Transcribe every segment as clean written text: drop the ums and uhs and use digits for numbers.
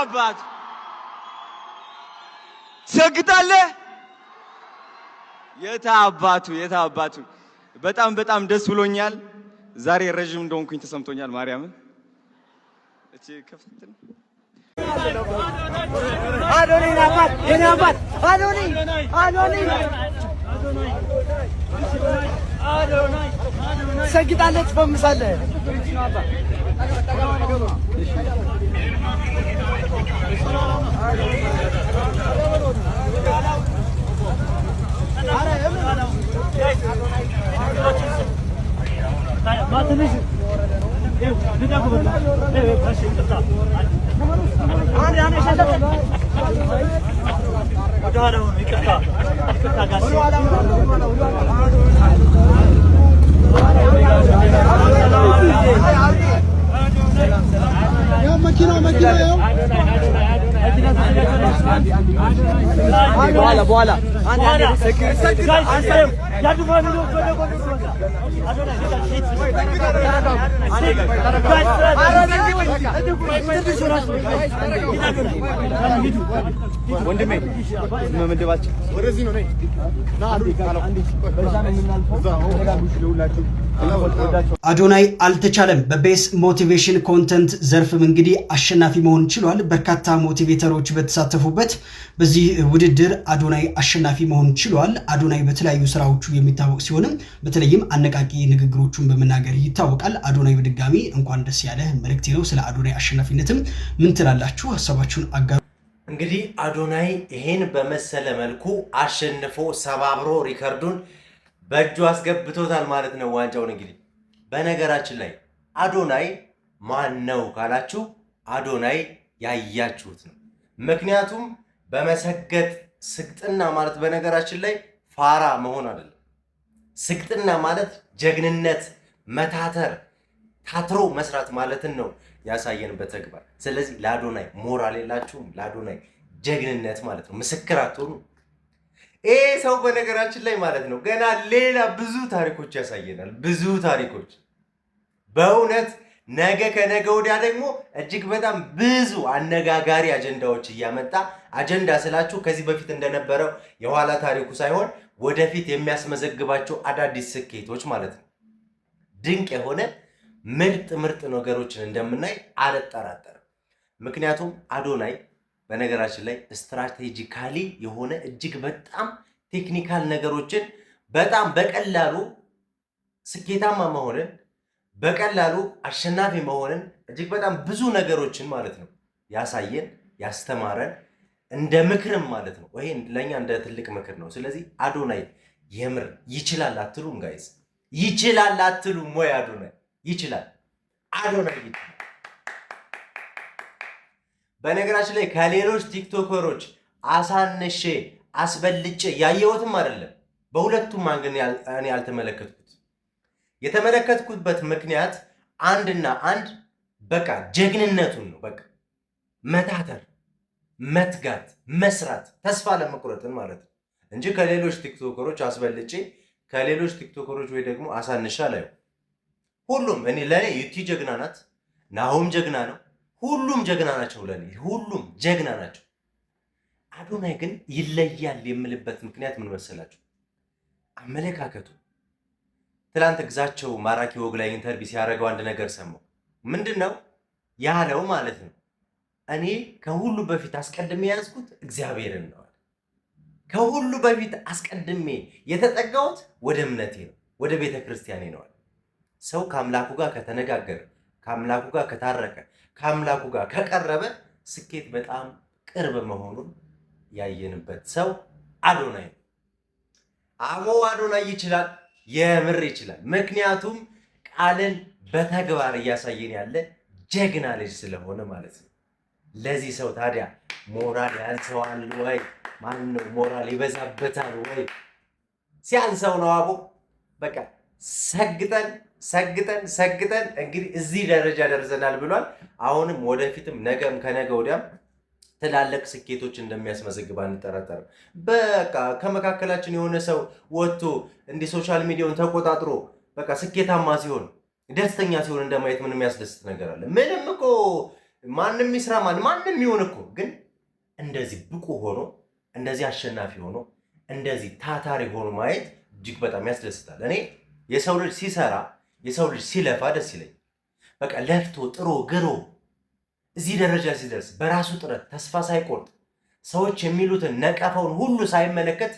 አባት ትሰግጣለህ? የታባቱ በጣም ደስ ብሎኛል። ዛሬ ረጅም እንደሆንኩኝ ተሰምቶኛል። ማርያምን እቺ ከፍተን አዶናይ አባት የኔ አባት አዶናይ ሰግጣለች ፈምሳለህ በኋላ ወንድሜ መመደባችን ወደዚህ ነው። አዶናይ አልተቻለም። በቤስ ሞቲቬሽን ኮንተንት ዘርፍም እንግዲህ አሸናፊ መሆን ችሏል። በርካታ ሞቲቬተሮች በተሳተፉበት በዚህ ውድድር አዶናይ አሸናፊ መሆን ችሏል። አዶናይ በተለያዩ ስራዎቹ የሚታወቅ ሲሆንም በተለይም አነቃቂ ንግግሮቹን በመናገር ይታወቃል። አዶናይ በድጋሚ እንኳን ደስ ያለህ መልእክቴ ነው። ስለ አዶናይ አሸናፊነትም ምን ትላላችሁ? ሀሳባችሁን አጋሩ። እንግዲህ አዶናይ ይሄን በመሰለ መልኩ አሸንፎ ሰባብሮ ሪከርዱን በእጁ አስገብቶታል ማለት ነው ዋንጫውን። እንግዲህ በነገራችን ላይ አዶናይ ማን ነው ካላችሁ አዶናይ ያያችሁት ነው። ምክንያቱም በመሰገጥ ስግጥና ማለት በነገራችን ላይ ፋራ መሆን አይደለም። ስግጥና ማለት ጀግንነት፣ መታተር፣ ታትሮ መስራት ማለትን ነው ያሳየንበት ተግባር። ስለዚህ ለአዶናይ ሞራል የላችሁም? ለአዶናይ ጀግንነት ማለት ነው ምስክር አትሆኑ? ይሄ ሰው በነገራችን ላይ ማለት ነው ገና ሌላ ብዙ ታሪኮች ያሳየናል። ብዙ ታሪኮች በእውነት ነገ ከነገ ወዲያ ደግሞ እጅግ በጣም ብዙ አነጋጋሪ አጀንዳዎች እያመጣ አጀንዳ ስላችሁ ከዚህ በፊት እንደነበረው የኋላ ታሪኩ ሳይሆን ወደፊት የሚያስመዘግባቸው አዳዲስ ስኬቶች ማለት ነው። ድንቅ የሆነ ምርጥ ነገሮችን እንደምናይ አልጠራጠርም። ምክንያቱም አዶናይ በነገራችን ላይ ስትራቴጂካሊ የሆነ እጅግ በጣም ቴክኒካል ነገሮችን በጣም በቀላሉ ስኬታማ መሆንን በቀላሉ አሸናፊ መሆንን እጅግ በጣም ብዙ ነገሮችን ማለት ነው ያሳየን ያስተማረን እንደ ምክርም ማለት ነው። ይሄ ለኛ እንደ ትልቅ ምክር ነው። ስለዚህ አዶናይ የምር ይችላል አትሉም ጋይስ? ይችላል አትሉም ወይ? አዶናይ ይችላል። አዶናይ ይችላል። በነገራችን ላይ ከሌሎች ቲክቶከሮች አሳንሼ አስበልጬ ያየሁትም አይደለም። በሁለቱም አንግል እኔ ያልተመለከትኩት የተመለከትኩበት ምክንያት አንድና አንድ በቃ ጀግንነቱን ነው። በቃ መታተር፣ መትጋት፣ መስራት፣ ተስፋ ለመቁረጥን ማለት ነው እንጂ ከሌሎች ቲክቶከሮች አስበልጬ ከሌሎች ቲክቶከሮች ወይ ደግሞ አሳንሻ ላይ ሁሉም እኔ ለኔ ዩቲ ጀግና ናት፣ ናሆም ጀግና ነው፣ ሁሉም ጀግና ናቸው። ለኔ ሁሉም ጀግና ናቸው። አዶናይ ግን ይለያል የምልበት ምክንያት ምን መሰላችሁ? አመለካከቱ። ትላንት ግዛቸው ማራኪ ወግ ላይ ኢንተርቪው ሲያደርገው አንድ ነገር ሰማው። ምንድነው ያለው ማለት ነው? እኔ ከሁሉ በፊት አስቀድሜ ያዝኩት እግዚአብሔርን ነው። ከሁሉ በፊት አስቀድሜ የተጠጋሁት ወደ እምነቴ ነው፣ ወደ ቤተ ክርስቲያኔ ነው። ሰው ከአምላኩ ጋር ከተነጋገረ፣ ከአምላኩ ጋር ከታረቀ፣ ከአምላኩ ጋር ከቀረበ ስኬት በጣም ቅርብ መሆኑን ያየንበት ሰው አዶናይ ነው። አዎ አዶናይ ይችላል፣ የምር ይችላል። ምክንያቱም ቃልን በተግባር እያሳየን ያለ ጀግና ልጅ ስለሆነ ማለት ነው። ለዚህ ሰው ታዲያ ሞራል ያንሰዋል ወይ? ማን ነው ሞራል ይበዛበታል ወይ? ሲያንሰው ነው አቦ። በቃ ሰግጠን እንግዲህ እዚህ ደረጃ ደርሰናል ብሏል። አሁንም ወደፊትም ነገም ከነገ ወዲያም ትላልቅ ስኬቶች እንደሚያስመዘግብ አንጠራጠርም። በቃ ከመካከላችን የሆነ ሰው ወጥቶ እንዲህ ሶሻል ሚዲያውን ተቆጣጥሮ በቃ ስኬታማ ሲሆን ደስተኛ ሲሆን እንደማየት ምንም የሚያስደስት ነገር አለ? ምንም እኮ ማንም ይስራ ማንም ይሁን እኮ ግን እንደዚህ ብቁ ሆኖ እንደዚህ አሸናፊ ሆኖ እንደዚህ ታታሪ ሆኖ ማየት እጅግ በጣም ያስደስታል። እኔ የሰው ልጅ ሲሰራ የሰው ልጅ ሲለፋ ደስ ይለኛል። በቃ ለፍቶ ጥሮ ግሮ እዚህ ደረጃ ሲደርስ በራሱ ጥረት ተስፋ ሳይቆርጥ ሰዎች የሚሉትን ነቀፋውን ሁሉ ሳይመለከት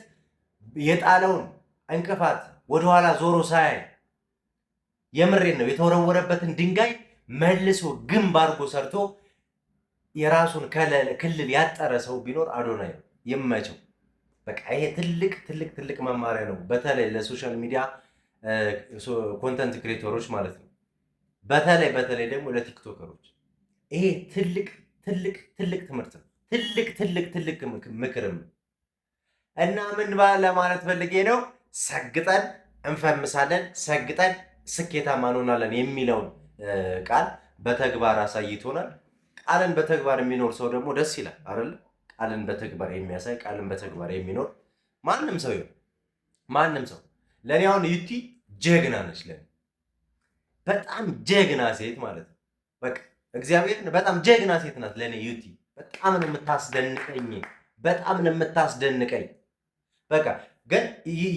የጣለውን እንቅፋት ወደኋላ ዞሮ ሳያይ የምሬን ነው የተወረወረበትን ድንጋይ መልሶ ግንብ አድርጎ ሰርቶ የራሱን ክልል ያጠረ ሰው ቢኖር አዶናይ ነው። ይመቸው። በቃ ይሄ ትልቅ መማሪያ ነው። በተለይ ለሶሻል ሚዲያ ኮንተንት ክሬተሮች ማለት ነው። በተለይ ደግሞ ለቲክቶከሮች ይሄ ትልቅ ትምህርት ነው። ትልቅ ምክርም እና ምን ለማለት ፈልጌ ነው፣ ሰግጠን እንፈምሳለን፣ ሰግጠን ስኬታማ እንሆናለን የሚለውን ቃል በተግባር አሳይቶናል። ቃልን በተግባር የሚኖር ሰው ደግሞ ደስ ይላል አይደል? ቃልን በተግባር የሚያሳይ ቃልን በተግባር የሚኖር ማንም ሰው ይሁን ማንም ሰው። ለኔ አሁን ዩቲ ጀግና ነች። ለኔ በጣም ጀግና ሴት ማለት ነው። በቃ እግዚአብሔርን በጣም ጀግና ሴት ናት ለኔ ዩቲ። በጣም ነው የምታስደንቀኝ። በቃ ግን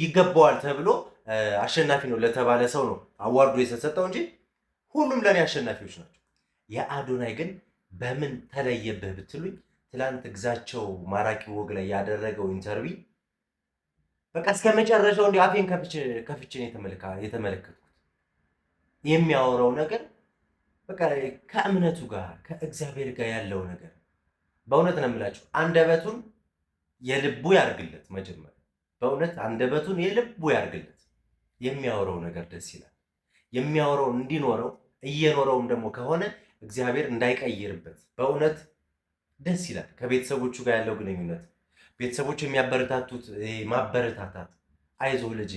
ይገባዋል ተብሎ አሸናፊ ነው ለተባለ ሰው ነው አዋርዱ የተሰጠው እንጂ ሁሉም ለኔ አሸናፊዎች ናቸው። የአዶናይ ግን በምን ተለየብህ ብትሉኝ ትላንት ግዛቸው ማራኪ ወግ ላይ ያደረገው ኢንተርቪው በቃ እስከ መጨረሻው እንዲህ አፌን ከፍቼን የተመለከትኩት የሚያወራው ነገር በቃ ከእምነቱ ጋር ከእግዚአብሔር ጋር ያለው ነገር በእውነት ነው የምላችሁ። አንደበቱን የልቡ ያርግለት። መጀመሪያ በእውነት አንደበቱን የልቡ ያርግለት። የሚያወራው ነገር ደስ ይላል። የሚያወራው እንዲኖረው እየኖረውም ደግሞ ከሆነ እግዚአብሔር እንዳይቀይርበት በእውነት ደስ ይላል። ከቤተሰቦቹ ጋር ያለው ግንኙነት ቤተሰቦቹ የሚያበረታቱት ማበረታታት፣ አይዞህ ልጅ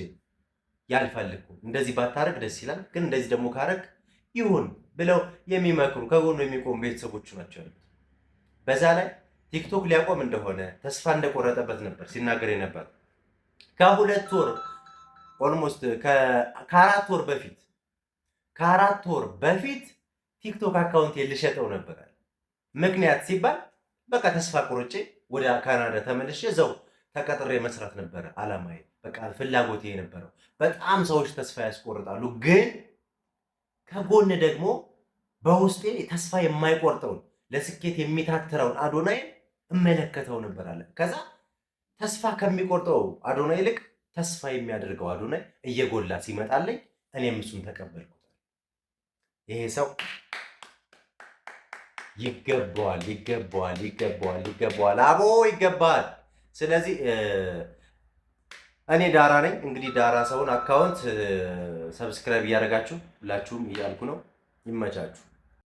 ያልፋል እኮ እንደዚህ ባታረግ ደስ ይላል፣ ግን እንደዚህ ደግሞ ካረግ ይሁን ብለው የሚመክሩ ከጎኑ የሚቆሙ ቤተሰቦቹ ናቸው ያሉት። በዛ ላይ ቲክቶክ ሊያቆም እንደሆነ ተስፋ እንደቆረጠበት ነበር ሲናገር ነበር። ከ2 ወር ኦልሞስት ከአራት ወር በፊት ቲክቶክ አካውንት ልሸጠው ነበር። ምክንያት ሲባል በቃ ተስፋ ቆርጬ ወደ ካናዳ ተመልሼ እዛው ተቀጥሬ መስራት ነበረ አላማዬ። በቃ ፍላጎቴ የነበረው። በጣም ሰዎች ተስፋ ያስቆርጣሉ፣ ግን ከጎን ደግሞ በውስጤ ተስፋ የማይቆርጠውን ለስኬት የሚታትረውን አዶናይ እመለከተው ነበር አለ። ከዛ ተስፋ ከሚቆርጠው አዶናይ ይልቅ ተስፋ የሚያደርገው አዶናይ እየጎላ ሲመጣልኝ እኔም እሱን ተቀበልኩት። ይሄ ሰው ይገባዋል፣ አቦ ይገባል። ስለዚህ እኔ ዳራ ነኝ። እንግዲህ ዳራ ሰውን አካውንት ሰብስክራይብ እያደረጋችሁ ሁላችሁም እያልኩ ነው። ይመቻችሁ።